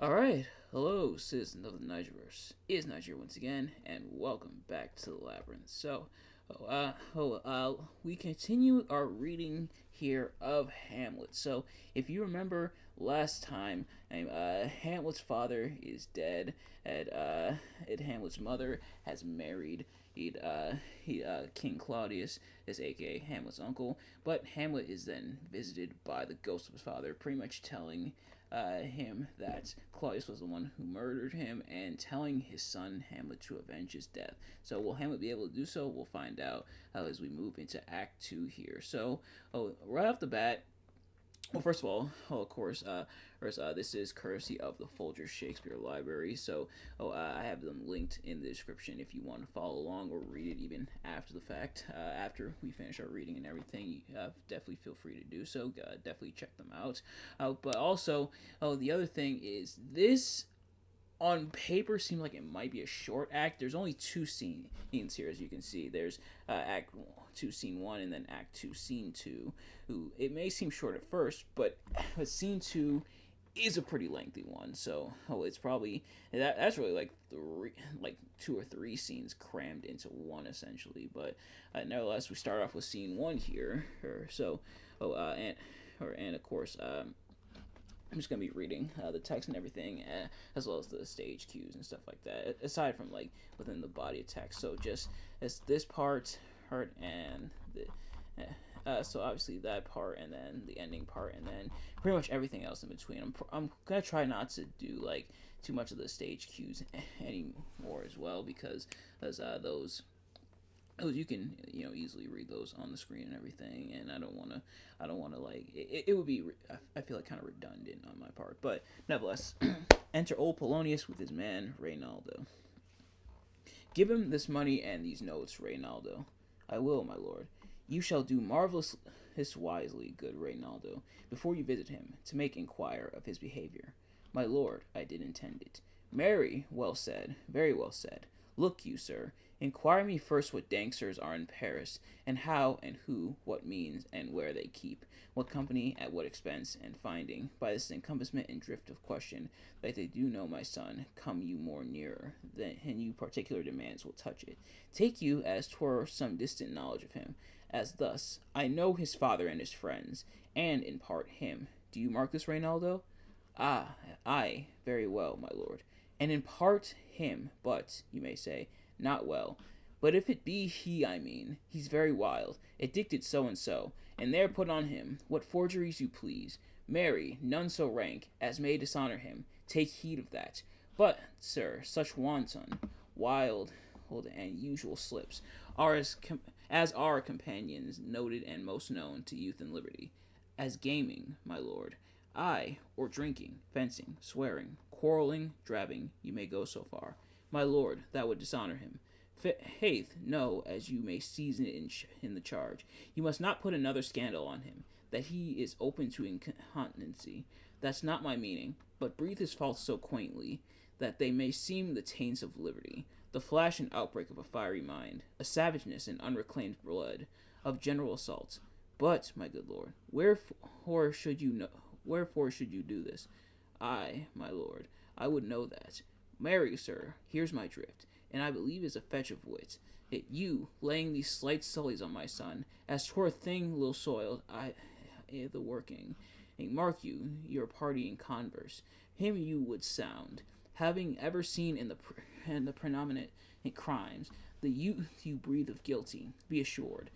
Alright, hello, citizens of the Nigelverse. It's Nigel once again, and welcome back to the Labyrinth. We continue our reading here of Hamlet. So, if you remember last time, Hamlet's father is dead, and Hamlet's mother has married King Claudius, is aka Hamlet's uncle. But Hamlet is then visited by the ghost of his father, pretty much telling him that Claudius was the one who murdered him and telling his son Hamlet to avenge his death. So, will Hamlet be able to do so? We'll find out as we move into Act 2 here. So, right off the bat, well, first of all, this is courtesy of the Folger Shakespeare Library. So, I have them linked in the description if you want to follow along or read it even after the fact. After we finish our reading and everything, definitely feel free to do so. Definitely check them out. But also, the other thing is this on paper seemed like it might be a short act. There's only two scenes here, as you can see. There's Act 2, Scene 1, and then Act 2, Scene 2. It may seem short at first, but Scene 2 is a pretty lengthy one. So, it's probably that's really like two or three scenes crammed into one essentially. But nevertheless, we start off with Scene 1 here. And of course. I'm just gonna be reading the text and everything, as well as the stage cues and stuff like that. Aside from like within the body of text, so just as this part, and so obviously that part, and then the ending part, and then pretty much everything else in between. I'm gonna try not to do like too much of the stage cues anymore as well, because as those you can easily read those on the screen and everything, and I don't want to like it would be I feel like kind of redundant on my part, but nevertheless. Enter old Polonius with his man Reynaldo. Give him this money and these notes, Reynaldo. I will, my lord. You shall do marvelous wisely, good Reynaldo, before you visit him, to make inquire of his behavior. My lord, I did intend it. Marry, well said, very well said. Look you, sir, inquire me first what dancers are in Paris, and how and who, what means, and where they keep, what company, at what expense, and finding, by this encompassment and drift of question, that they do know my son, come you more nearer, than and you particular demands will touch it. Take you as 'twere some distant knowledge of him, as thus, I know his father and his friends, and in part him. Do you mark this, Reynaldo? Ah, aye, very well, my lord. And in part him, but, you may say, not well. But if it be he I mean, he's very wild, addicted so and so, and there put on him what forgeries you please. Marry, none so rank as may dishonor him. Take heed of that. But, sir, such wanton, wild, and usual slips are as are companions noted and most known to youth and liberty, as gaming, my lord. Aye, or drinking, fencing, swearing, quarrelling, drabbing, you may go so far. My lord, that would dishonor him. Hath, no, as you may season it in the charge. You must not put another scandal on him, that he is open to incontinency. That's not my meaning, but breathe his faults so quaintly, that they may seem the taints of liberty, the flash and outbreak of a fiery mind, a savageness and unreclaimed blood, of general assault. But, my good lord, wherefore should you do this? I, my lord, I would know that. Marry, sir, here's my drift, and I believe is a fetch of wit. You, laying these slight sullies on my son, as 'twere a thing little soiled, the working. And mark you, your party in converse, him you would sound, having ever seen in the predominant crimes, the youth you breathe of guilty, be assured.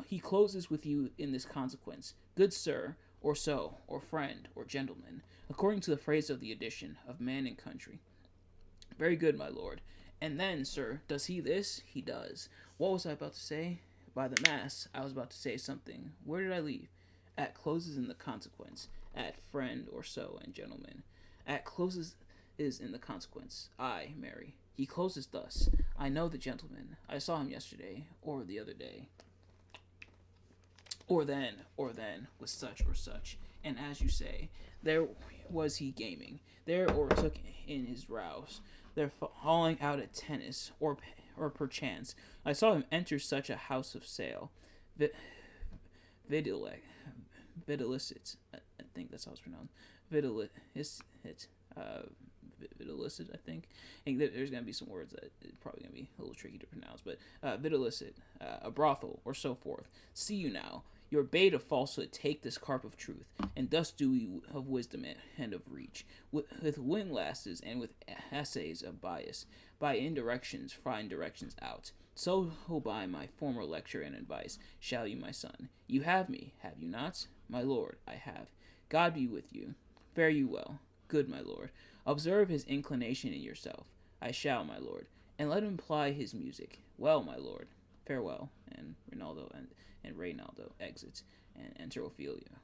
He closes with you in this consequence, good sir, or so, or friend, or gentleman, according to the phrase of the edition of Man and Country. Very good, my lord. And then, sir, does he this? He does. What was I about to say? By the mass, I was about to say something. Where did I leave? At closes in the consequence. At friend, or so, and gentleman. At closes is in the consequence. Aye, Mary. He closes thus. I know the gentleman. I saw him yesterday, or the other day. Or then, with such or such. And as you say, there was he gaming. There o'ertook in his rouse. There falling out at tennis, or perchance, I saw him enter such a house of sale. Vidilicet. I think that's how it's pronounced. Vidilicet. Vitilicet, I think. And there's going to be some words that are probably going to be a little tricky to pronounce, but vitilicet, a brothel, or so forth. See you now. Your bait of falsehood take this carp of truth, and thus do we of wisdom and of reach, with windlasses and with essays of bias, by indirections find directions out. So by my former lecture and advice shall you, my son. You have me, have you not? My lord, I have. God be with you. Fare you well. Good, my lord. Observe his inclination in yourself. I shall, my lord. And let him ply his music. Well, my lord. Farewell. And Reynaldo exits and enter Ophelia.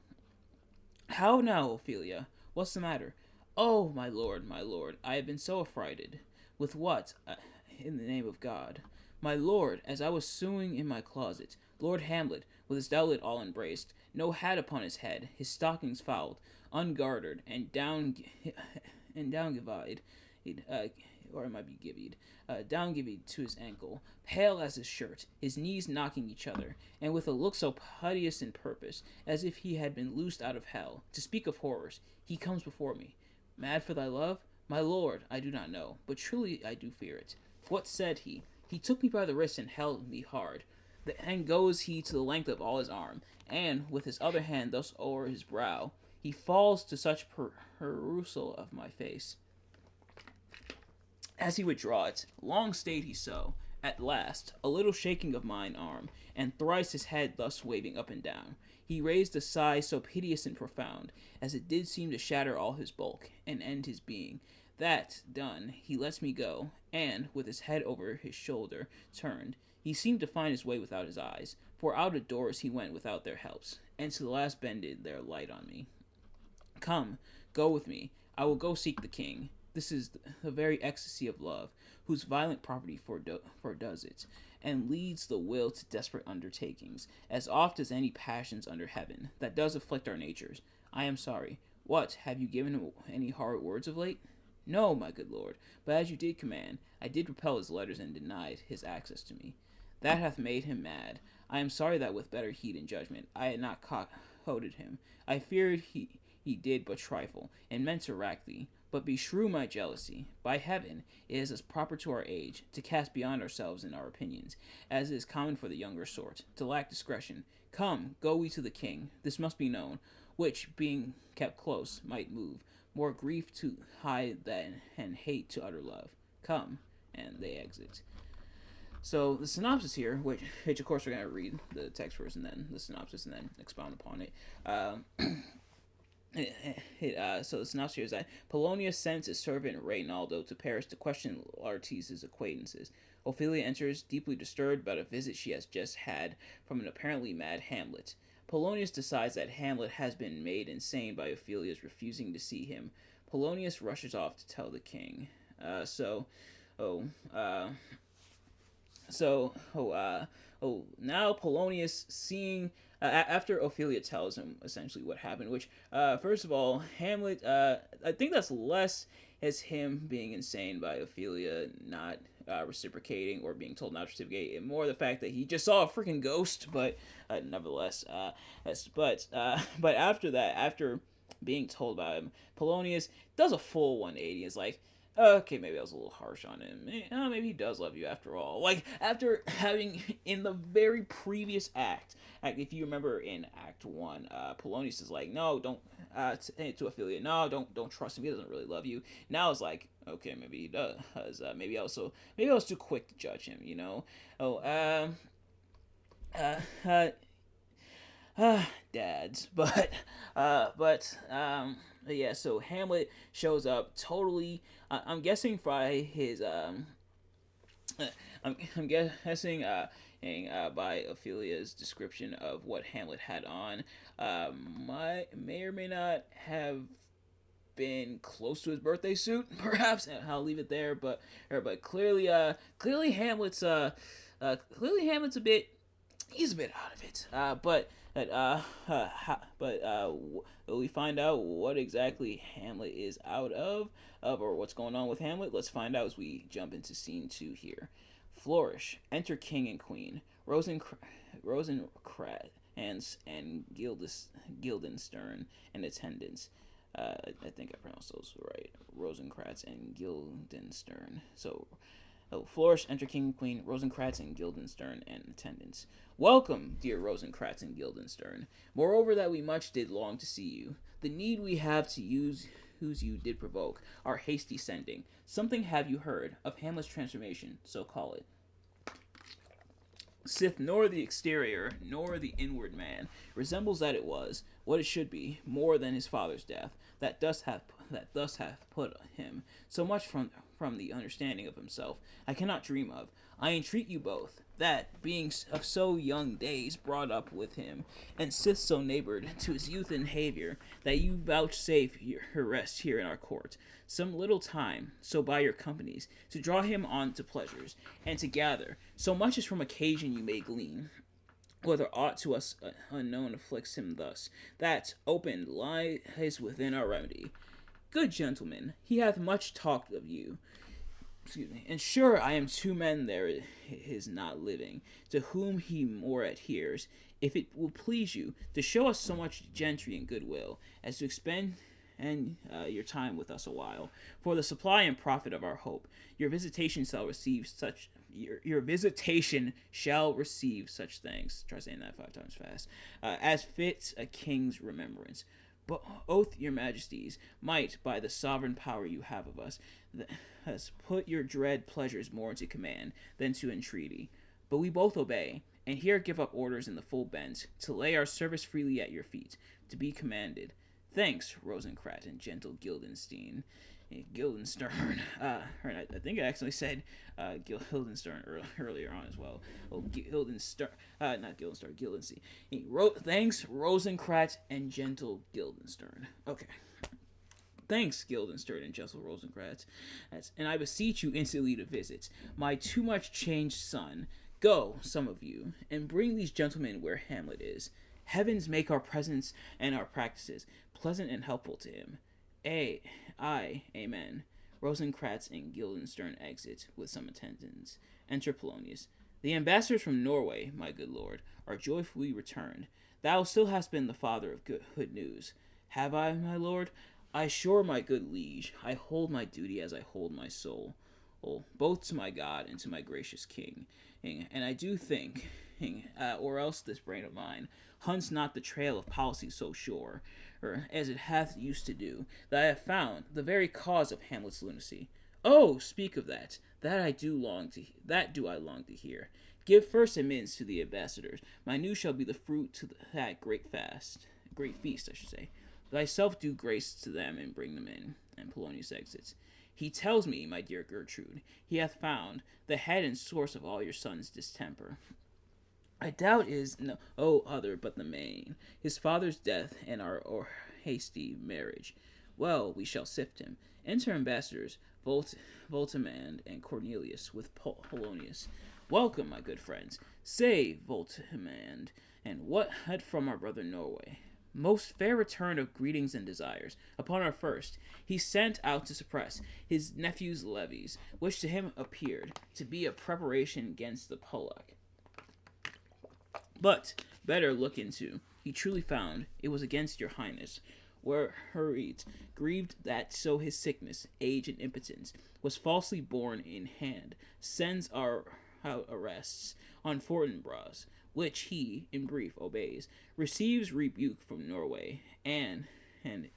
How now, Ophelia? What's the matter? Oh, my lord, I have been so affrighted. With what? In the name of God. My lord, as I was sewing in my closet, Lord Hamlet, with his doublet all embraced, no hat upon his head, his stockings fouled, ungartered, and downgivied, or it might be givied, downgivied to his ankle, pale as his shirt, his knees knocking each other, and with a look so piteous in purpose, as if he had been loosed out of hell. To speak of horrors, he comes before me. Mad for thy love? My lord, I do not know, but truly I do fear it. What said he? He took me by the wrist and held me hard. And goes he to the length of all his arm, and, with his other hand thus o'er his brow, he falls to such perusal of my face, as he would draw it. Long stayed he so. At last, a little shaking of mine arm, and thrice his head thus waving up and down, he raised a sigh so piteous and profound, as it did seem to shatter all his bulk, and end his being. That done, he lets me go, and, with his head over his shoulder turned, he seemed to find his way without his eyes, for out of doors he went without their helps, and to the last bended their light on me. Come, go with me. I will go seek the king. This is the very ecstasy of love, whose violent property fordoes it, and leads the will to desperate undertakings, as oft as any passions under heaven, that does afflict our natures. I am sorry. What, have you given him any hard words of late? No, my good lord, but as you did command, I did repel his letters and denied his access to me. That hath made him mad. I am sorry that with better heed and judgment I had not coated him. I feared he did but trifle, and meant to rack thee. But beshrew my jealousy. By heaven, it is as proper to our age, to cast beyond ourselves in our opinions, as is common for the younger sort, to lack discretion. Come, go we to the king. This must be known, which, being kept close, might move more grief to hide than and hate to utter love. Come, and they exit. So the synopsis here, which of course we're going to read the text first and then the synopsis and then expound upon it. So the synopsis here is that Polonius sends his servant Reynaldo to Paris to question Laertes' acquaintances. Ophelia enters, deeply disturbed about a visit she has just had from an apparently mad Hamlet. Polonius decides that Hamlet has been made insane by Ophelia's refusing to see him. Polonius rushes off to tell the king. Now Polonius, seeing after Ophelia tells him essentially what happened, which first of all, Hamlet, I think that's less as him being insane by Ophelia not reciprocating or being told not to reciprocate, and more the fact that he just saw a freaking ghost. But nevertheless, but after that, after being told about him, Polonius does a full 180. It's like, okay, maybe I was a little harsh on him. Maybe he does love you after all. Like, after having, in the very previous act, if you remember in Act 1, Polonius is like, no, don't, to Ophelia, no, don't trust him, he doesn't really love you. Now it's like, okay, maybe he does. Maybe I was too quick to judge him, you know? Dads. Yeah, so Hamlet shows up totally, I'm guessing by his, I'm guessing, by Ophelia's description of what Hamlet had on, may or may not have been close to his birthday suit, perhaps. I'll leave it there, but clearly Hamlet's a bit, he's a bit out of it. We find out what exactly Hamlet is out of, or what's going on with Hamlet. Let's find out as we jump into scene 2 here. Flourish. Enter king and queen. Rosencrantz and Guildenstern in attendance. I think I pronounced those right. Rosencrantz and Guildenstern. So, flourish, enter King and Queen, Rosencrantz and Guildenstern and attendants. Welcome, dear Rosencrantz and Guildenstern. Moreover, that we much did long to see you. The need we have to use whose you did provoke our hasty sending. Something have you heard of Hamlet's transformation, so call it. Sith nor the exterior, nor the inward man resembles that it was, what it should be, more than his father's death, that thus hath put him so much from the understanding of himself, I cannot dream of. I entreat you both, that, being of so young days brought up with him, and Sith so neighbored to his youth and behavior, that you vouchsafe her rest here in our court, some little time, so by your companies, to draw him on to pleasures, and to gather, so much as from occasion you may glean, whether aught to us unknown afflicts him thus, that, opened, lies within our remedy. Good gentlemen, he hath much talked of you, and sure I am two men there is not living, to whom he more adheres, if it will please you, to show us so much gentry and goodwill, as to expend your time with us a while, for the supply and profit of our hope. Your visitation shall receive such thanks. Try saying that 5 times fast. As fits a king's remembrance. But oath your majesties might, by the sovereign power you have of us, has put your dread pleasures more into command than to entreaty. But we both obey, and here give up orders in the full bent, to lay our service freely at your feet, to be commanded. Thanks, Rosencrantz and gentle Guildenstern. I think I actually said Guildenstern earlier on as well. Oh, Guildenstern, not Guildenstern, Guildenstern. Thanks, Rosencrantz and gentle Guildenstern. Okay. Thanks, Guildenstern and gentle Rosencrantz. And I beseech you instantly to visit my too much changed son. Go, some of you, and bring these gentlemen where Hamlet is. Heavens make our presence and our practices pleasant and helpful to him. Amen. Rosencrantz and Guildenstern exit with some attendants. Enter Polonius. The ambassadors from Norway, my good lord, are joyfully returned. Thou still hast been the father of good news. Have I, my lord? I assure my good liege, I hold my duty as I hold my soul, both to my God and to my gracious king. And I do think, or else this brain of mine hunts not the trail of policy so sure, or as it hath used to do, that I have found the very cause of Hamlet's lunacy. Oh, speak of that. That do I long to hear. Give first amends to the ambassadors. My news shall be the fruit to that great feast, I should say. Thyself do grace to them and bring them in. And Polonius exits. He tells me, my dear Gertrude, he hath found the head and source of all your son's distemper. I doubt is no other but the main, his father's death and our hasty marriage. Well, we shall sift him. Enter ambassadors Voltimand and Cornelius with Polonius. Welcome, my good friends. Say, Voltimand, and what had from our brother Norway? Most fair return of greetings and desires. Upon our first, he sent out to suppress his nephew's levies, which to him appeared to be a preparation against the Polak. But, better look into, he truly found it was against your highness, where hurried, grieved that so his sickness, age, and impotence was falsely borne in hand, sends our arrests on Fortinbras, which he, in brief, obeys, receives rebuke from Norway, and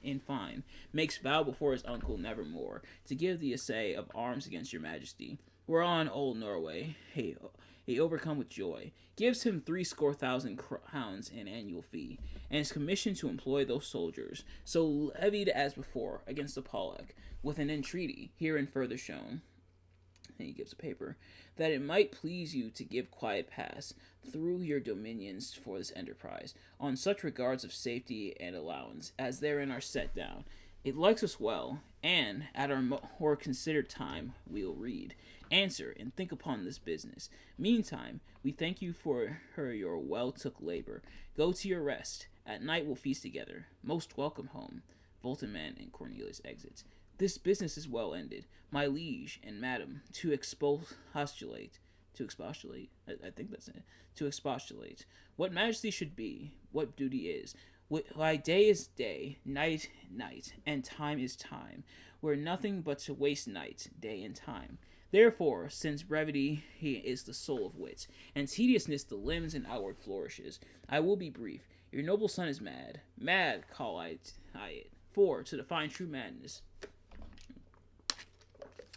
in fine, makes vow before his uncle nevermore to give the essay of arms against your majesty, whereon old Norway, he overcome with joy, gives him 70,000 crowns in annual fee, and is commissioned to employ those soldiers, so levied as before, against the Polak, with an entreaty, herein further shown, and he gives a paper, that it might please you to give quiet pass through your dominions for this enterprise, on such regards of safety and allowance as therein are set down. It likes us well, and at our more considered time we'll read, answer, and think upon this business. Meantime, we thank you for your well-took labor. Go to your rest. At night we'll feast together. Most welcome home. Voltimand and Cornelius exits. This business is well ended, my liege and madam, to expostulate, I think that's it, to expostulate, what majesty should be, what duty is, Why day is day, night night, and time is time, where nothing but to waste night, day, and time. Therefore, since brevity he is the soul of wit, and tediousness the limbs and outward flourishes, I will be brief. Your noble son is mad. Mad, call I it. For, to define true madness,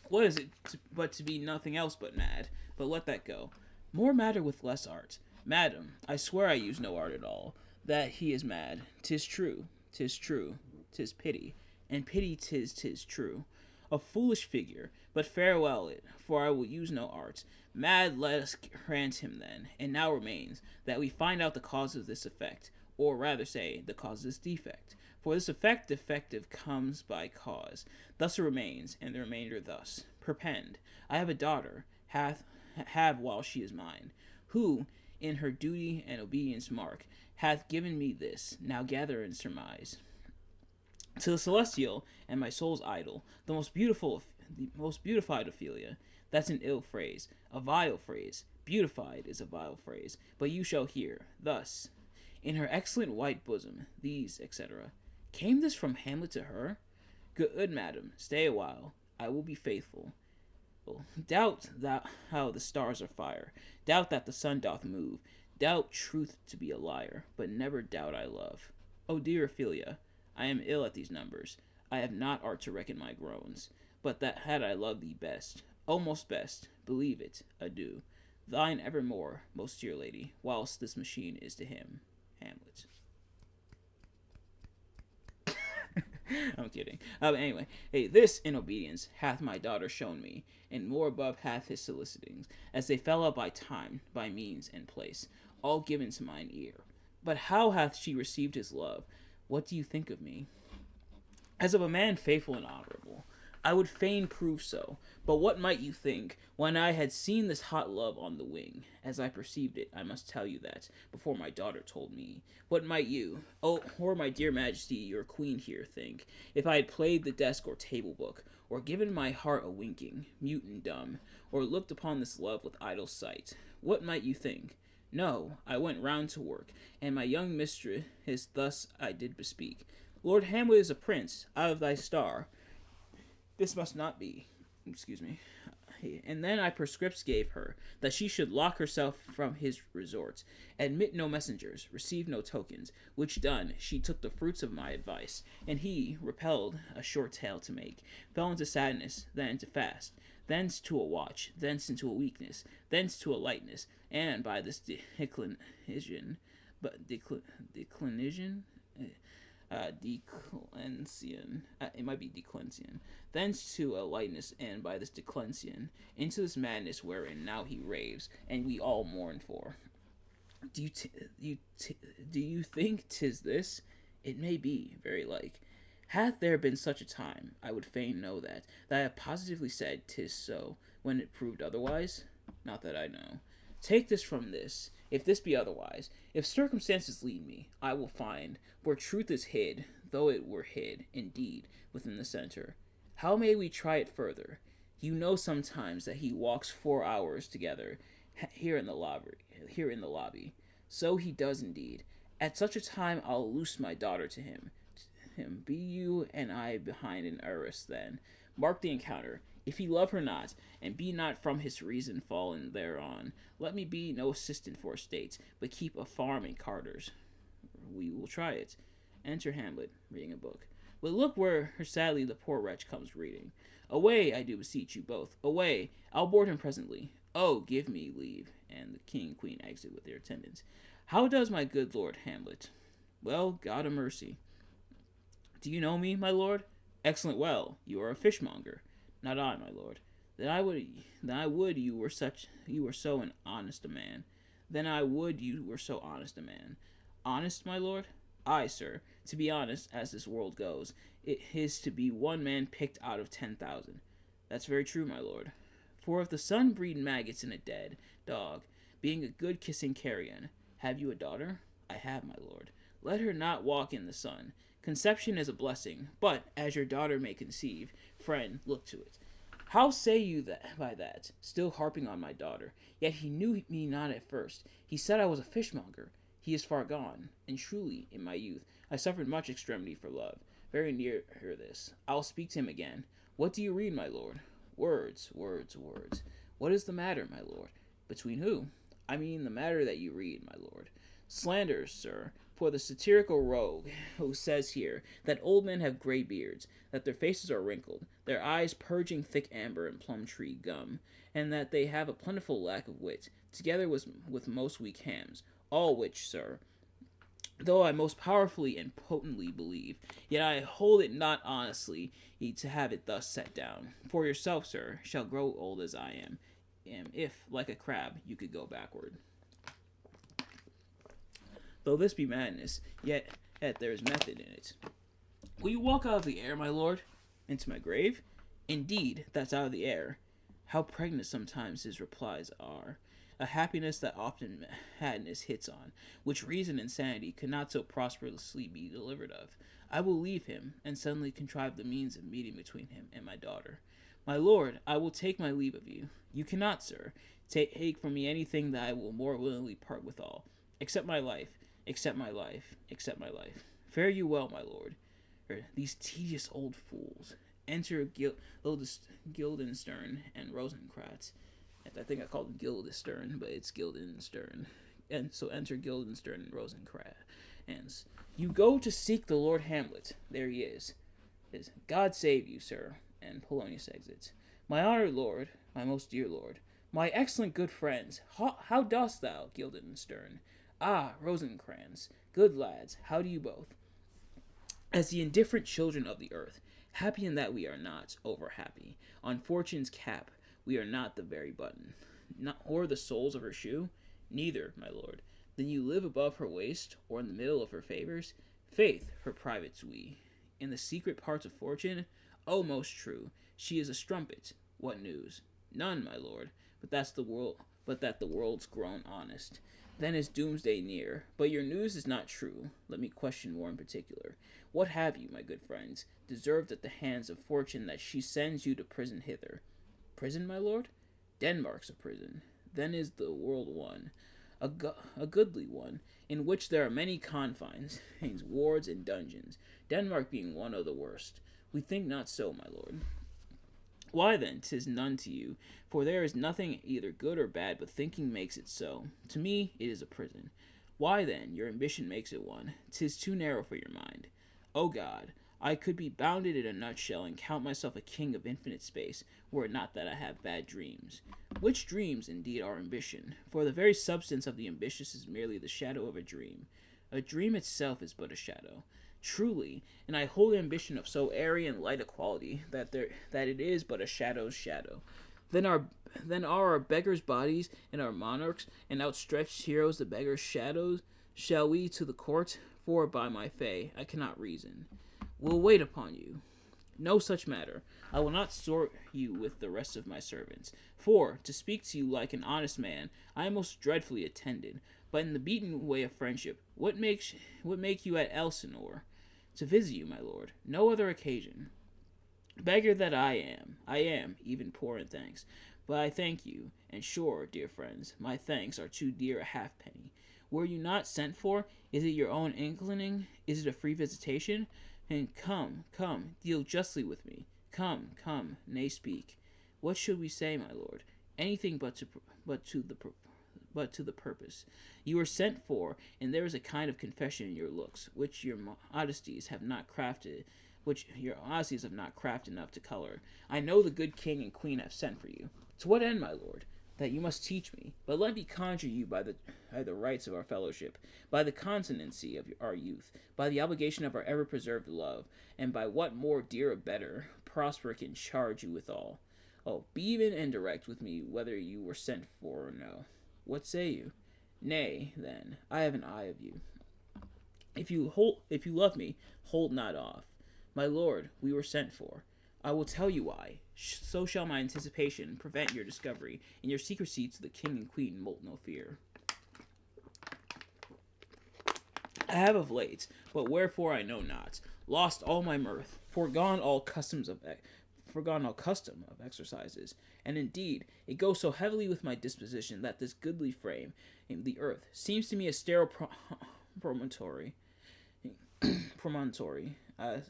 what is it but to be nothing else but mad? But let that go. More matter with less art. Madam, I swear I use no art at all. That he is mad. 'Tis true. 'Tis true. 'Tis pity. And pity 'tis true. A foolish figure, but farewell it, for I will use no art. Mad let us grant him then, and now remains that we find out the cause of this effect, or rather say, the cause of this defect. For this effect defective comes by cause. Thus it remains, and the remainder thus. Perpend, I have a daughter, have while she is mine, who, in her duty and obedience mark, hath given me this, now gather and surmise. To the celestial and my soul's idol, the most beautified Ophelia. That's an ill phrase, a vile phrase. Beautified is a vile phrase, but you shall hear. Thus, in her excellent white bosom, these, etc. Came this from Hamlet to her? Good madam, stay a while. I will be faithful. Doubt thou how the stars are fire. Doubt that the sun doth move. Doubt truth to be a liar, but never doubt I love. O dear Ophelia, I am ill at these numbers. I have not art to reckon my groans. But that had I loved thee best, O most best, believe it, adieu. Thine evermore, most dear lady, whilst this machine is to him, Hamlet. I'm kidding. Anyway, hey, this in obedience hath my daughter shown me, and more above hath his solicitings, as they fell out by time, by means, and place, all given to mine ear. But how hath she received his love? What do you think of me? As of a man faithful and honorable. I would fain prove so, but what might you think, when I had seen this hot love on the wing, as I perceived it, I must tell you that, before my daughter told me, what might you, oh, or my dear majesty, your queen here, think, if I had played the desk or table book, or given my heart a winking, mute and dumb, or looked upon this love with idle sight, what might you think? No, I went round to work, and my young mistress thus I did bespeak. Lord Hamlet is a prince, out of thy star. This must not be. Excuse me. And then I prescripts gave her, that she should lock herself from his resorts, admit no messengers, receive no tokens, which done, she took the fruits of my advice, and he, repelled a short tale to make, fell into sadness, then into fast, thence to a watch, thence into a weakness, thence to a lightness, and by this declination, it might be declension, thence to a lightness, and by this declension, into this madness wherein now he raves, and we all mourn for. Do you think 'tis this? It may be, very like. Hath there been such a time, I would fain know that I have positively said 'tis so, when it proved otherwise? Not that I know. Take this from this, if this be otherwise, if circumstances lead me, I will find, where truth is hid, though it were hid, indeed, within the center. How may we try it further? You know sometimes that he walks 4 hours together, here in the lobby. So he does indeed. At such a time I'll loose my daughter to him. Be you and I behind an arras then. Mark the encounter. If he love her not, and be not from his reason fallen thereon, let me be no assistant for estates, but keep a farm and carters. We will try it. Enter Hamlet, reading a book. But look where sadly the poor wretch comes reading. Away, I do beseech you both. Away, I'll board him presently. Oh, give me leave. And the king and queen exit with their attendants. How does my good lord Hamlet? Well, God a mercy. Do you know me, my lord? Excellent well. You are a fishmonger. Not I, my lord. Then I would you were so honest a man. Then I would you were so honest a man. Honest, my lord? Aye, sir. To be honest, as this world goes, it is to be one man picked out of 10,000. That's very true, my lord. For if the sun breed maggots in a dead dog, being a good kissing carrion, have you a daughter? I have, my lord. Let her not walk in the sun. Conception is a blessing, but, as your daughter may conceive, friend, look to it. How say you that by that, still harping on my daughter? Yet he knew me not at first. He said I was a fishmonger. He is far gone, and truly, in my youth, I suffered much extremity for love. Very near this. I'll speak to him again. What do you read, my lord? Words, words, words. What is the matter, my lord? Between who? I mean the matter that you read, my lord. Slanders, sir, for the satirical rogue who says here that old men have gray beards, that their faces are wrinkled, their eyes purging thick amber and plum tree gum, and that they have a plentiful lack of wit, together with most weak hams, all which, sir, though I most powerfully and potently believe, yet I hold it not honestly to have it thus set down. For yourself, sir, shall grow old as I am, if, like a crab, you could go backward. Though this be madness, yet there is method in it. Will you walk out of the air, my lord? Into my grave? Indeed, that's out of the air. How pregnant sometimes his replies are. A happiness that often madness hits on, which reason and sanity could not so prosperously be delivered of. I will leave him, and suddenly contrive the means of meeting between him and my daughter. My lord, I will take my leave of you. You cannot, sir, take from me anything that I will more willingly part withal, except my life, except my life, except my life. Fare you well, my lord. These tedious old fools. Enter Guildenstern and Rosencrantz. I think I called it Guildenstern, but it's Guildenstern. And so enter Guildenstern and Rosencrantz. You go to seek the Lord Hamlet. There he is. God save you, sir. And Polonius exits. My honored lord, my most dear lord, my excellent good friends, how dost thou, Guildenstern? Ah, Rosencrantz, good lads, how do you both? As the indifferent children of the earth, happy in that we are not over happy. On fortune's cap, we are not the very button, or the soles of her shoe. Neither, my lord. Then you live above her waist, or in the middle of her favors? Faith, her privates we. In the secret parts of fortune? Oh, most true. She is a strumpet. What news? None, my lord. But that the world's grown honest. Then is doomsday near. But your news is not true. Let me question more in particular. What have you, my good friends, deserved at the hands of fortune that she sends you to prison hither? Prison, my lord? Denmark's a prison. Then is the world one, a goodly one, in which there are many confines, wards, and dungeons, Denmark being one of the worst. We think not so, my lord. Why then, 'tis none to you, for there is nothing either good or bad, but thinking makes it so. To me, it is a prison. Why then, your ambition makes it one. 'Tis too narrow for your mind. O God, I could be bounded in a nutshell and count myself a king of infinite space, were it not that I have bad dreams. Which dreams, indeed, are ambition, for the very substance of the ambitious is merely the shadow of a dream. A dream itself is but a shadow. Truly, and I hold ambition of so airy and light a quality that it is but a shadow's shadow. Then are our beggars' bodies and our monarchs and outstretched heroes the beggars' shadows? Shall we to the court? For by my fay I cannot reason. Will wait upon you. No such matter. I will not sort you with the rest of my servants. For, to speak to you like an honest man, I am most dreadfully attended. But in the beaten way of friendship, what make you at Elsinore? To visit you, my lord. No other occasion. Beggar that I am, even poor in thanks. But I thank you, and sure, dear friends, my thanks are too dear a halfpenny. Were you not sent for? Is it your own inclining? Is it a free visitation? And come, deal justly with me. Come, nay, speak. What should we say, my lord? Anything but to the purpose. You are sent for, and there is a kind of confession in your looks, which your modesties have not crafted enough to color. I know the good king and queen have sent for you. To what end, my lord? That you must teach me. But let me conjure you by the rights of our fellowship, by the continency of our youth, by the obligation of our ever-preserved love, and by what more dear or better prosper can charge you withal. Oh, be even and direct with me whether you were sent for or no. What say you? Nay, then, I have an eye of you. If you love me, hold not off. My lord, we were sent for. I will tell you why. So shall my anticipation prevent your discovery, and your secrecy to the king and queen moult no fear. I have of late, but wherefore I know not, lost all my mirth, forgone all custom of exercises, and indeed it goes so heavily with my disposition that this goodly frame in the earth seems to me a sterile promontory, Promontory.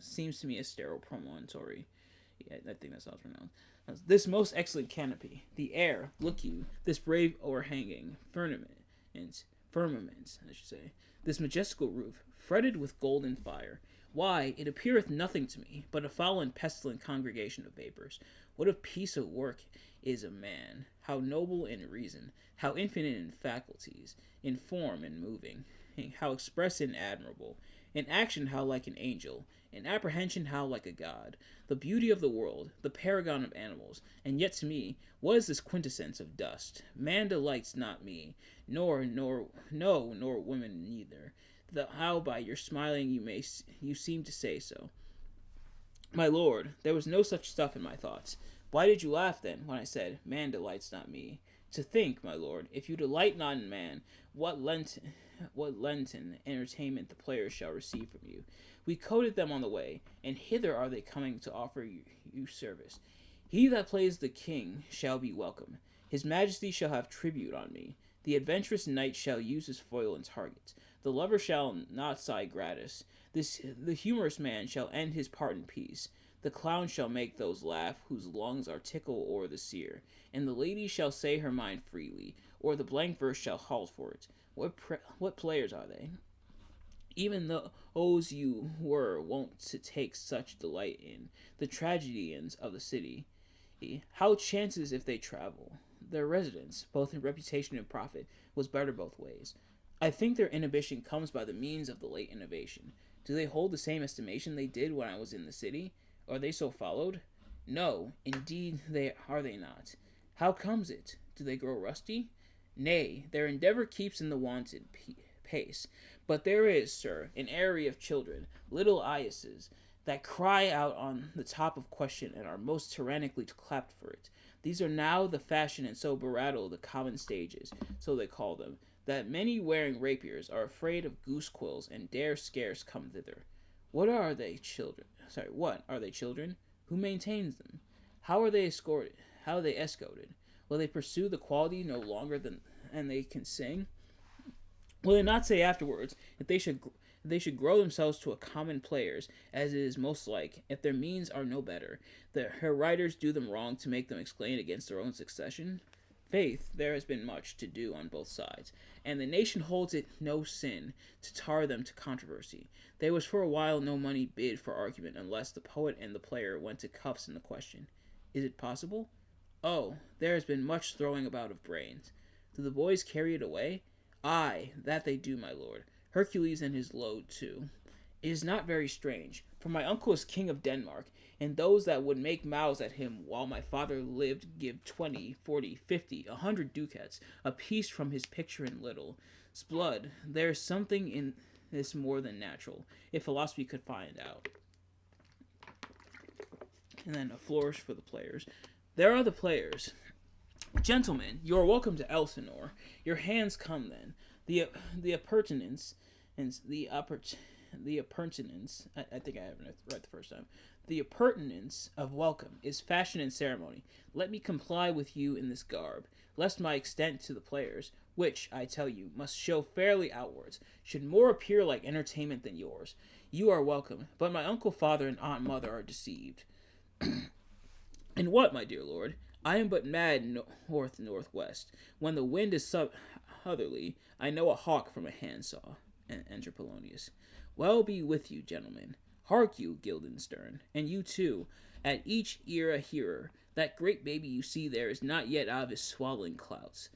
Seems to me a sterile promontory. Yeah, I think that's how it's pronounced. This most excellent canopy, the air, look you, this brave o'erhanging firmament, I should say, this majestical roof, fretted with golden fire. Why, it appeareth nothing to me, but a foul and pestilent congregation of vapors. What a piece of work is a man! How noble in reason, how infinite in faculties, in form and moving, how express and admirable, in action how like an angel, in apprehension how like a god, the beauty of the world, the paragon of animals, and yet to me, what is this quintessence of dust? Man delights not me, nor women neither. How by your smiling you seem to say so. My lord, there was no such stuff in my thoughts. Why did you laugh then, when I said, man delights not me? To think, my lord, if you delight not in man, what Lenten entertainment the players shall receive from you. We coted them on the way, and hither are they coming to offer you service. He that plays the king shall be welcome. His majesty shall have tribute on me. The adventurous knight shall use his foil and target. The lover shall not sigh gratis. The humorous man shall end his part in peace. The clown shall make those laugh whose lungs are tickle o'er the seer, and the lady shall say her mind freely, or the blank verse shall halt for it. What players are they? Even those you were wont to take such delight in, the tragedians of the city. How chances if they travel? Their residence, both in reputation and profit, was better both ways. I think their inhibition comes by the means of the late innovation. Do they hold the same estimation they did when I was in the city? Are they so followed? No, indeed are they not. How comes it? Do they grow rusty? Nay, their endeavor keeps in the wonted pace. But there is, sir, an array of children, little Iases, that cry out on the top of question and are most tyrannically clapped for it. These are now the fashion, and so berattle the common stages, so they call them, that many wearing rapiers are afraid of goose quills and dare scarce come thither. What are they children? Who maintains them? How are they escorted? How are they escorted? Will they pursue the quality no longer than they can sing? Will they not say afterwards that they should grow themselves to a common players, as it is most like, if their means are no better, that her writers do them wrong to make them exclaim against their own succession? Faith, there has been much to do on both sides, and the nation holds it no sin to tar them to controversy. There was for a while no money bid for argument unless the poet and the player went to cuffs in the question. Is it possible? Oh, there has been much throwing about of brains. Do the boys carry it away? Aye, that they do, my lord. Hercules and his load, too. It is not very strange, for my uncle is king of Denmark, and those that would make mouths at him while my father lived give 20, 40, 50, 100 ducats a piece from his picture in little. 'Sblood, there is something in this more than natural, if philosophy could find out. And then a flourish for the players. There are the players. Gentlemen, you are welcome to Elsinore. Your hands come then. The appurtenance, I think I have it right the first time. The appurtenance of welcome is fashion and ceremony. Let me comply with you in this garb, lest my extent to the players, which, I tell you, must show fairly outwards, should more appear like entertainment than yours. You are welcome, but my uncle, father, and aunt mother are deceived. And what, my dear lord? I am but mad northwest. When the wind is southerly, I know a hawk from a handsaw. Enter Polonius. Well be with you, gentlemen. Hark you, Guildenstern, and you too, at each ear a hearer. That great baby you see there is not yet out of his swaddling clouts.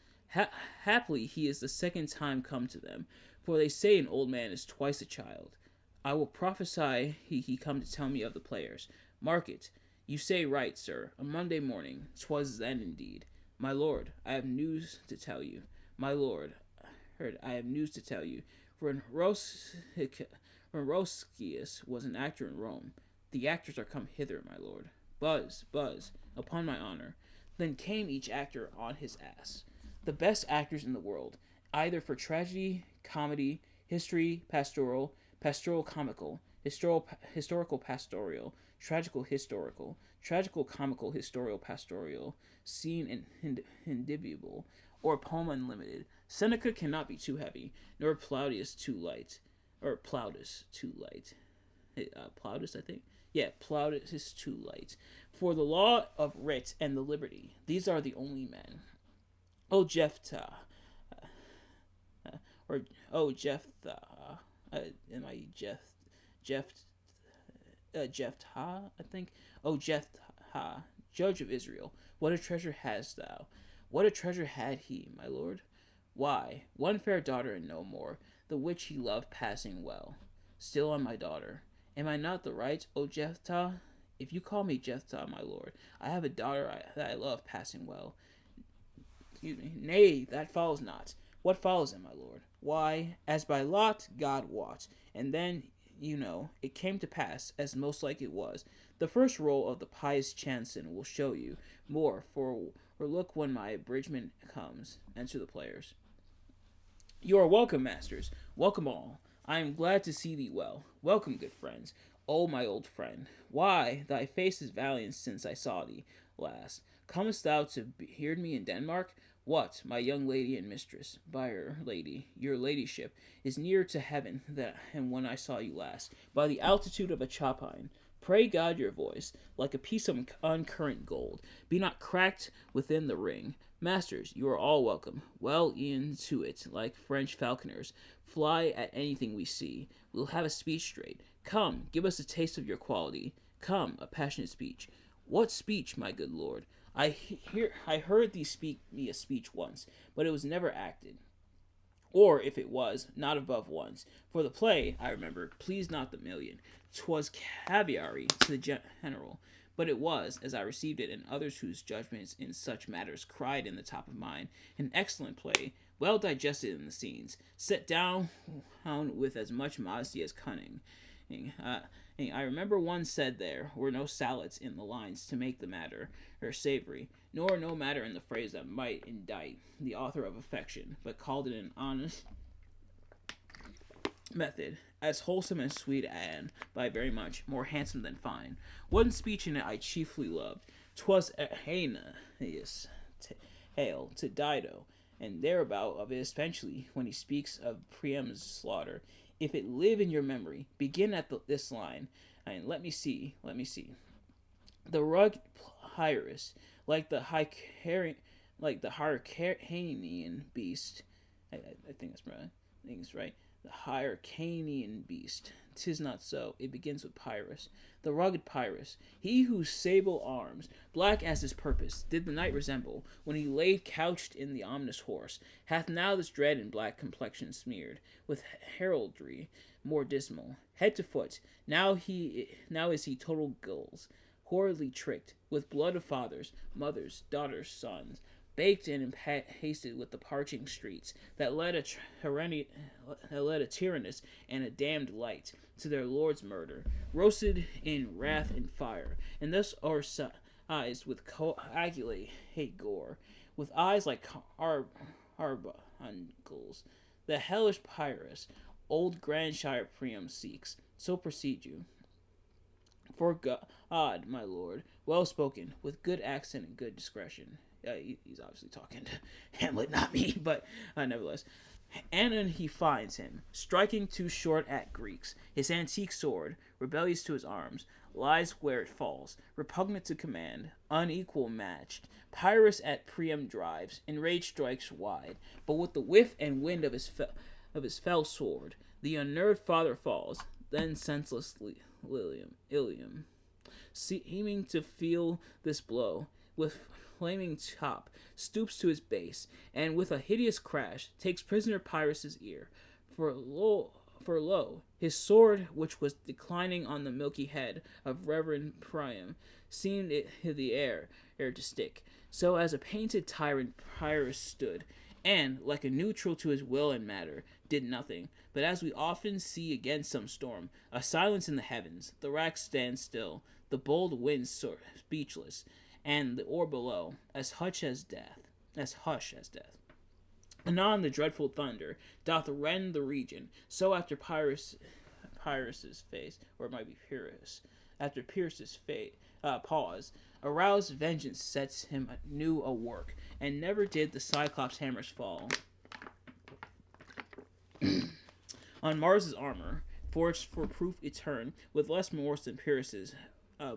Haply he is the second time come to them, for they say an old man is twice a child. I will prophesy he come to tell me of the players. Mark it. You say right, sir. A Monday morning. 'Twas then indeed. My lord, I have news to tell you. My lord, I have news to tell you. When Roscius was an actor in Rome, the actors are come hither, my lord. Buzz, upon my honor. Then came each actor on his ass. The best actors in the world, either for tragedy, comedy, history, pastoral comical, historical pastoral, tragical comical historical pastoral, scene indubitable, or poem unlimited. Seneca cannot be too heavy, nor Plaudius too light. or Plautus too light. Plautus, I think. Yeah, Plautus is too light. For the law of writ and the liberty, these are the only men. O Jephthah, or O Jephthah, am I Jephthah, I think. O Jephthah, judge of Israel, what a treasure hast thou? What a treasure had he, my lord? Why, one fair daughter and no more, the which he loved passing well. Still on my daughter. Am I not the right, O Jephthah? If you call me Jephthah, my lord, I have a daughter that I love passing well. Excuse me. Nay, that follows not. What follows it, my lord? Why, as by lot God wot, and then, it came to pass, as most like it was. The first roll of the pious chanson will show you more, for look when my abridgment comes. Enter the players. You are welcome, masters. Welcome all. I am glad to see thee well. Welcome, good friends. O my old friend, why, thy face is valiant since I saw thee last. Comest thou to hear me in Denmark? What, my young lady and mistress, byre lady, your ladyship, is nearer to heaven than when I saw you last, by the altitude of a chopine. Pray God your voice, like a piece of uncurrent gold, be not cracked within the ring. Masters, you are all welcome. Well into it, like French falconers. Fly at anything we see. We'll have a speech straight. Come, give us a taste of your quality. Come, a passionate speech. What speech, my good lord? I heard thee speak me a speech once, but it was never acted. Or, if it was, not above once. For the play, I remember, pleased not the million. 'Twas caviary to the general. But it was, as I received it, and others whose judgments in such matters cried in the top of mine, an excellent play, well digested in the scenes, set down with as much modesty as cunning. I remember one said there were no salads in the lines to make the matter savory, nor no matter in the phrase that might indict the author of affection, but called it an honest method, as wholesome and sweet, and, by very much, more handsome than fine. One speech in it I chiefly loved. 'Twas Aeneas' tale to Dido, and thereabout of it especially when he speaks of Priam's slaughter. If it live in your memory, begin at this line, and let me see. The rugged Pyrrhus, like the Hyrcanian beast. I think that's right. I think it's right. The Hyrcanian beast. 'Tis not so. It begins with Pyrrhus. The rugged Pyrrhus, he whose sable arms, black as his purpose, did the knight resemble, when he lay couched in the ominous horse, hath now this dread and black complexion smeared, with heraldry more dismal, head to foot. Now is he total gulls, horridly tricked, with blood of fathers, mothers, daughters, sons, baked and pasted with the parching streets, that led a tyrannous and a damned light to their lord's murder, roasted in wrath and fire, and thus eyes with coagulate gore, with eyes like carbuncles. The hellish Pyrrhus, old Grandshire Priam seeks. So proceed you. For God, my lord, well spoken, with good accent and good discretion. He's obviously talking to Hamlet, not me, but nevertheless. Anon he finds him, striking too short at Greeks. His antique sword, rebellious to his arms, lies where it falls, repugnant to command, unequal matched. Pyrrhus at Priam drives, enraged strikes wide, but with the whiff and wind of his fell sword, the unnerved father falls, then senseless Ilium, seeming to feel this blow, with flaming top, stoops to his base, and with a hideous crash takes prisoner Pyrrhus' ear. For lo, his sword, which was declining on the milky head of Reverend Priam, seemed it the air to stick. So as a painted tyrant Pyrrhus stood, and, like a neutral to his will and matter, did nothing. But as we often see against some storm, a silence in the heavens, the rack stands still, the bold winds speechless, and the orb below, as hush as death. Anon the dreadful thunder doth rend the region. So after Pyrrhus's face, or it might be Pyrrhus, after Pyrrhus's pause, aroused vengeance sets him anew a work, and never did the Cyclops hammers fall. On Mars's armor, forged for proof etern, with less remorse than Pyrrhus's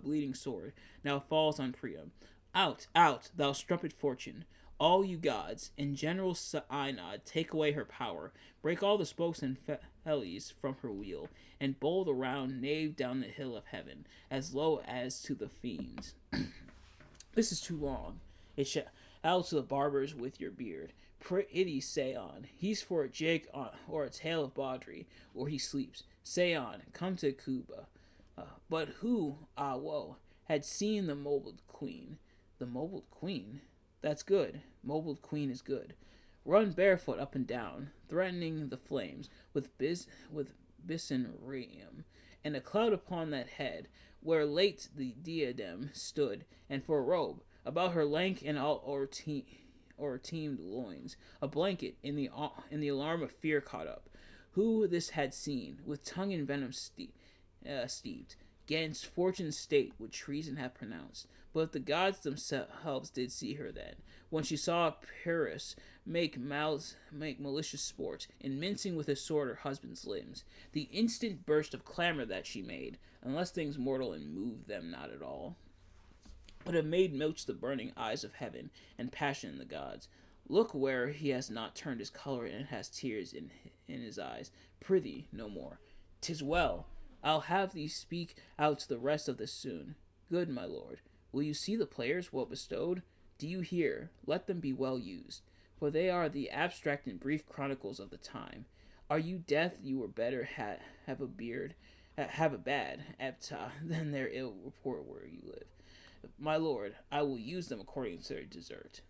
bleeding sword, now falls on Priam. Out, out, thou strumpet fortune! All you gods, in general synod, take away her power, break all the spokes and fellies from her wheel, and bowl the round nave down the hill of heaven, as low as to the fiends. This is too long. It shall out to the barbers with your beard. Prithee, say on. He's for a jig or a tale of bawdry, or he sleeps. Say on, come to Cuba. But who, ah woe, had seen the mobile queen? The mobile queen? That's good. Mobile queen is good. Run barefoot up and down, threatening the flames with Bicenrium, and a cloud upon that head, where late the diadem stood, and for a robe, about her lank and all o'erteemed loins, a blanket in the alarm of fear caught up. Who this had seen, with tongue in venom steeped, 'gainst fortune's state would treason have pronounced. But if the gods themselves did see her then, when she saw Pyrrhus make malicious sport, in mincing with his sword her husband's limbs, the instant burst of clamor that she made, unless things mortal and moved them not at all, would have made milch the burning eyes of heaven, and passion in the gods. Look where he has not turned his color and has tears in his eyes. Prithee, no more. 'Tis well. I'll have thee speak out to the rest of this soon. Good, my lord. Will you see the players well bestowed? Do you hear? Let them be well used, for they are the abstract and brief chronicles of the time. Are you deaf? You were better have a beard, have a bad epitaph than their ill report where you live. My lord, I will use them according to their desert,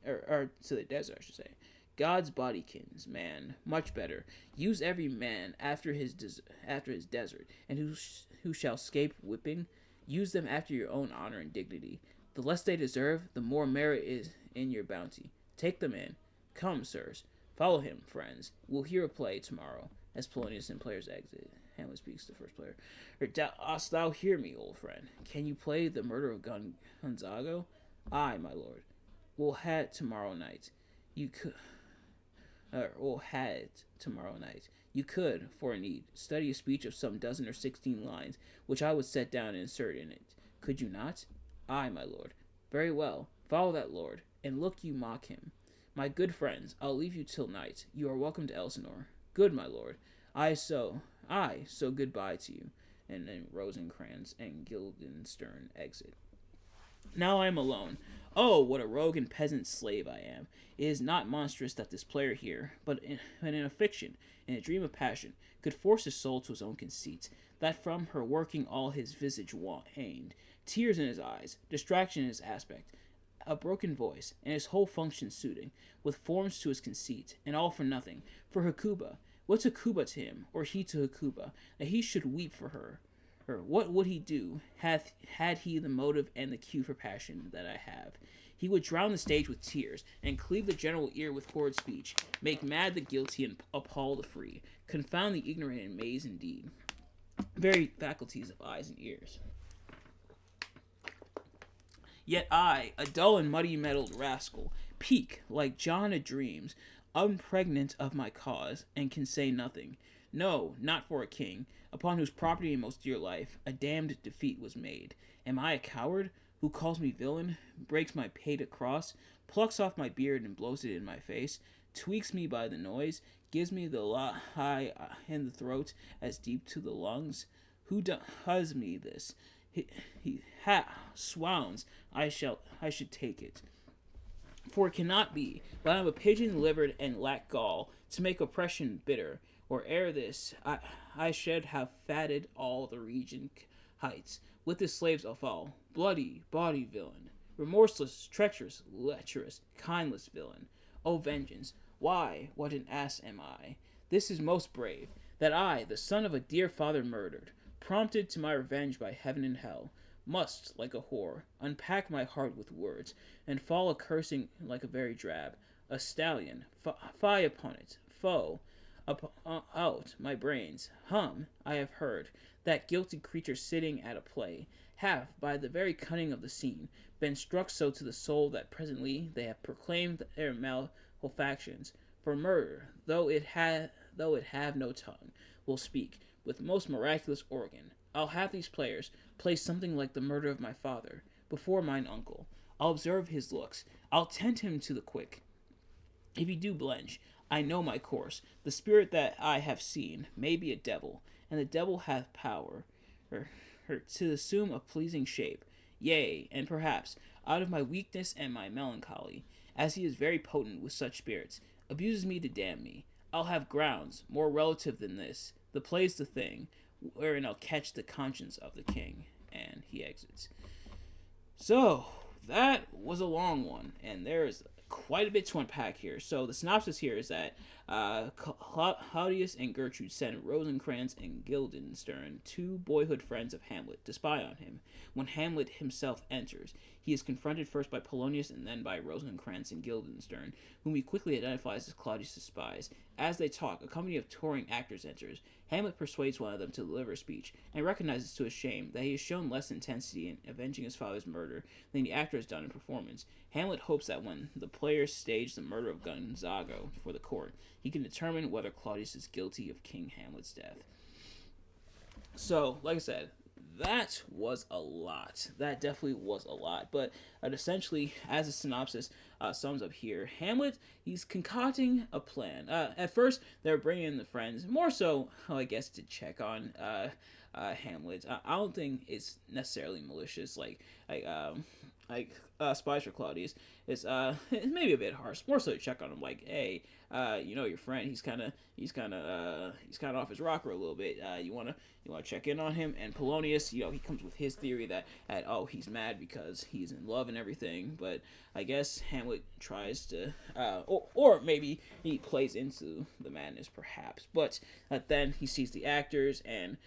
or to the desert, I should say. God's bodykins, man, much better. Use every man after his desert, and who shall scape whipping, use them after your own honor and dignity. The less they deserve, the more merit is in your bounty. Take them in. Come, sirs, follow him, friends. We'll hear a play tomorrow. As Polonius and players exit, Hamlet speaks to the first player. Dost thou hear me, old friend? Can you play the murder of Gonzago? Aye, my lord. We'll have it tomorrow night. You could. We'll have it tomorrow night. You could, for a need, study a speech of some 12 or 16 lines, which I would set down and insert in it. Could you not? Aye, my lord. Very well. Follow that lord, and look you mock him. My good friends, I'll leave you till night. You are welcome to Elsinore. Good, my lord. So goodbye to you. And then Rosencrantz and Guildenstern exit. Now I am alone. Oh, what a rogue and peasant slave I am. It is not monstrous that this player here, but in a fiction, in a dream of passion, could force his soul to his own conceit, that from her working all his visage waned, tears in his eyes, distraction in his aspect, a broken voice, and his whole function suiting, with forms to his conceit, and all for nothing, for Hecuba. What's Hecuba to him, or he to Hecuba, that he should weep for her? Or what would he do, had he the motive and the cue for passion that I have? He would drown the stage with tears, and cleave the general ear with horrid speech, make mad the guilty and appall the free, confound the ignorant and maze indeed, very faculties of eyes and ears. Yet I, a dull and muddy-mettled rascal, peak, like John a dreams, unpregnant of my cause, and can say nothing. No, not for a king, upon whose property and most dear life a damned defeat was made. Am I a coward, who calls me villain, breaks my pated cross, plucks off my beard and blows it in my face, tweaks me by the noise, gives me the high in the throat as deep to the lungs? Who does me this? Swounds, I should take it. For it cannot be, but I am a pigeon-livered and lack gall, to make oppression bitter, or ere this, I should have fatted all the region heights. With the slaves I'll fall, bloody, bawdy villain, remorseless, treacherous, lecherous, kindless villain. O vengeance! Why, what an ass am I! This is most brave, that I, the son of a dear father murdered, prompted to my revenge by heaven and hell, must, like a whore, unpack my heart with words, and fall a-cursing like a very drab, a stallion, fie upon it, foe, out my brains. I have heard, that guilty creature sitting at a play, have, by the very cunning of the scene, been struck so to the soul that presently they have proclaimed their malefactions. For murder, though it though it have no tongue, will speak with most miraculous organ. I'll have these players play something like the murder of my father before mine uncle. I'll observe his looks. I'll tempt him to the quick. If he do blench, I know my course. The spirit that I have seen may be a devil, and the devil hath power to assume a pleasing shape. Yea, and perhaps, out of my weakness and my melancholy, as he is very potent with such spirits, abuses me to damn me. I'll have grounds, more relative than this. The play's the thing, wherein I'll catch the conscience of the king. And he exits. So, that was a long one, and there's quite a bit to unpack here. So the synopsis here is that Claudius and Gertrude send Rosencrantz and Guildenstern, two boyhood friends of Hamlet, to spy on him. When Hamlet himself enters, he is confronted first by Polonius and then by Rosencrantz and Guildenstern, whom he quickly identifies as Claudius' spies. As they talk, a company of touring actors enters. Hamlet persuades one of them to deliver a speech, and recognizes to his shame that he has shown less intensity in avenging his father's murder than the actor has done in performance. Hamlet hopes that when the players stage the murder of Gonzago for the court, he can determine whether Claudius is guilty of King Hamlet's death. So, like I said, that was a lot. That definitely was a lot. But essentially, as a synopsis sums up here, Hamlet, he's concocting a plan. At first, they're bringing in the friends, more so, I guess, to check on Hamlet. I don't think it's necessarily malicious, like spies for Claudius. It's maybe a bit harsh, more so to check on him, like, hey, your friend, he's kind of off his rocker a little bit. You wanna check in on him. And Polonius, he comes with his theory that he's mad because he's in love and everything. But I guess Hamlet tries to, or maybe he plays into the madness, perhaps. But then he sees the actors and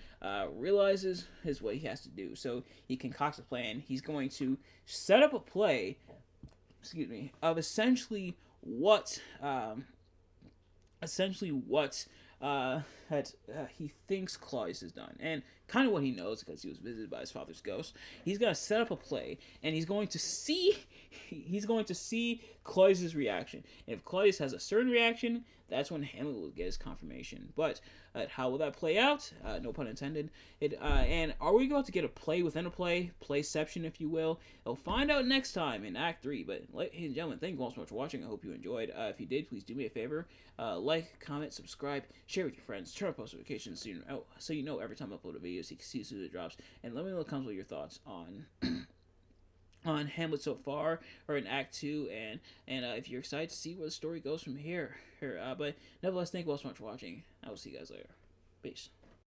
realizes what he has to do. So he concocts a plan. He's going to set up a play, of essentially what he thinks Claudius has done, and kind of what he knows because he was visited by his father's ghost. He's gonna set up a play, and he's going to see Claudius's reaction. And if Claudius has a certain reaction, that's when Hamlet will get his confirmation. But how will that play out? No pun intended. And are we going to get a play within a play, playception, if you will? We'll find out next time in Act 3. But ladies and gentlemen, thank you all so much for watching. I hope you enjoyed. If you did, please do me a favor. Like, comment, subscribe, share with your friends, turn on post notifications so you know every time I upload a video so you can see as soon as it drops. And let me know in the comments what your thoughts on Hamlet so far, or in Act 2, and if you're excited to see where the story goes from here. But nevertheless, thank you all so much for watching. I will see you guys later. Peace.